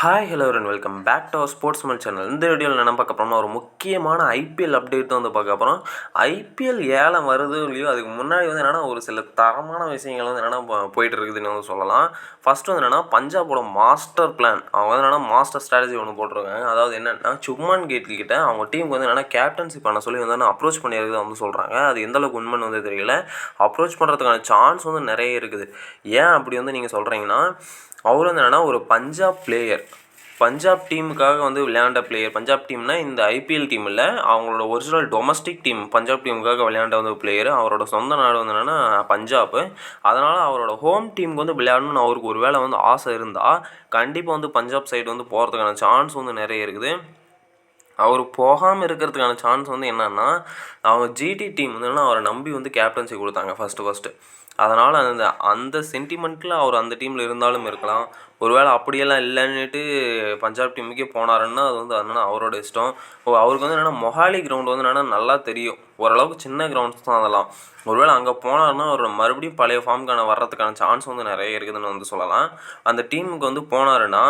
Hi hello and welcome back to our sports மல் channel. இந்த வீடியோவில் என்ன பார்க்க போகிறோம்னா ஒரு முக்கியமான ஐபிஎல் அப்டேட் தான் வந்து பார்க்க போகிறோம். ஐபிஎல் ஏலம் வருது இல்லையோ அதுக்கு முன்னாடி வந்து என்னென்னா ஒரு சில தரமான விஷயங்கள் வந்து என்னென்னா போயிட்டு இருக்குதுன்னு வந்து சொல்லலாம். ஃபஸ்ட்டு வந்து என்னென்னா பஞ்சாபோட மாஸ்டர் பிளான், அவங்க வந்து என்னென்னா மாஸ்டர் ஸ்ட்ராட்டஜி ஒன்று போட்டிருக்காங்க. அதாவது என்னென்னா சுப்மன் கிட்ட அவங்க டீமுக்கு வந்து என்னென்னா கேப்டன்சி பண்ண சொல்லி வந்து அப்ரோச் பண்ணியிருக்குது வந்து சொல்கிறாங்க. அது எந்தளவுக்கு உண்மைன்னு வந்து தெரியல. அப்ரோச் பண்ணுறதுக்கான சான்ஸ் வந்து நிறைய இருக்குது. ஏன் அப்படி வந்து நீங்கள் சொல்கிறீங்கன்னா, அவர் வந்து என்னென்னா ஒரு பஞ்சாப் பிளேயர், பஞ்சாப் டீமுக்காக வந்து விளையாண்ட பிளேயர். பஞ்சாப் டீம்னா இந்த ஐபிஎல் டீம் இல்லை, அவங்களோட ஒரிஜினல் டொமஸ்டிக் டீம் பஞ்சாப் டீமுக்காக விளையாண்ட வந்து பிளேயர். அவரோட சொந்த நாடு வந்து என்னென்னா பஞ்சாப்பு. அதனால் அவரோட ஹோம் டீமுக்கு வந்து விளையாடணும்னு அவருக்கு ஒரு வேளை வந்து ஆசை இருந்தால் கண்டிப்பாக வந்து பஞ்சாப் சைடு வந்து போகிறதுக்கான சான்ஸ் வந்து நிறைய இருக்குது. அவர் போகாமல் இருக்கிறதுக்கான சான்ஸ் வந்து என்னென்னா, அவங்க ஜிடி டீம் வந்து அவரை நம்பி வந்து கேப்டன்சி கொடுத்தாங்க ஃபஸ்ட்டு. அதனால் அந்த சென்டிமெண்ட்டில் அவர் அந்த டீமில் இருந்தாலும் இருக்கலாம். ஒரு வேளை அப்படியெல்லாம் இல்லைன்னுட்டு பஞ்சாப் டீமுக்கே போனாருன்னா அது வந்து என்னென்னா அவரோட இஷ்டம். அவருக்கு வந்து என்னென்னா மொஹாலி கிரவுண்டு வந்து என்னென்னா நல்லா தெரியும். ஓரளவுக்கு சின்ன கிரவுண்ட்ஸ் தான் அதெல்லாம். ஒருவேளை அங்கே போனாருன்னா அவர் மறுபடியும் பழைய ஃபார்முக்கான வர்றதுக்கான சான்ஸ் வந்து நிறைய இருக்குதுன்னு வந்து சொல்லலாம். அந்த டீமுக்கு வந்து போனாருன்னா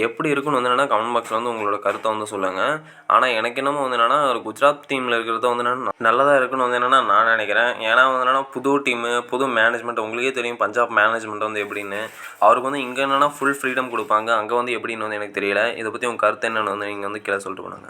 எப்படி இருக்குன்னு வந்து என்னென்னா கமெண்ட் பாக்ஸில் வந்து உங்களோட கருத்தை வந்து சொல்லுங்கள். ஆனால் எனக்கு என்னமோ வந்து என்னென்னா ஒரு குஜராத் டீமில் இருக்கிறத வந்து என்னென்னா நல்லதாக இருக்குன்னு வந்து என்னென்னா நான் நினைக்கிறேன். ஏன்னா வந்து என்னென்னா புது டீமு, புது மேனேஜ்மெண்ட், உங்களுக்கே தெரியும் பஞ்சாப் மேனேஜ்மெண்ட் வந்து எப்படின்னு. அவருக்கு வந்து இங்கே என்னென்னா ஃபுல் ஃப்ரீடம் கொடுப்பாங்க, அங்கே வந்து எப்படின்னு வந்து எனக்கு தெரியல. இதை பற்றி உங்கள் கருத்து என்னென்னு வந்து நீங்கள் வந்து கீழே சொல்லிட்டு போனாங்க.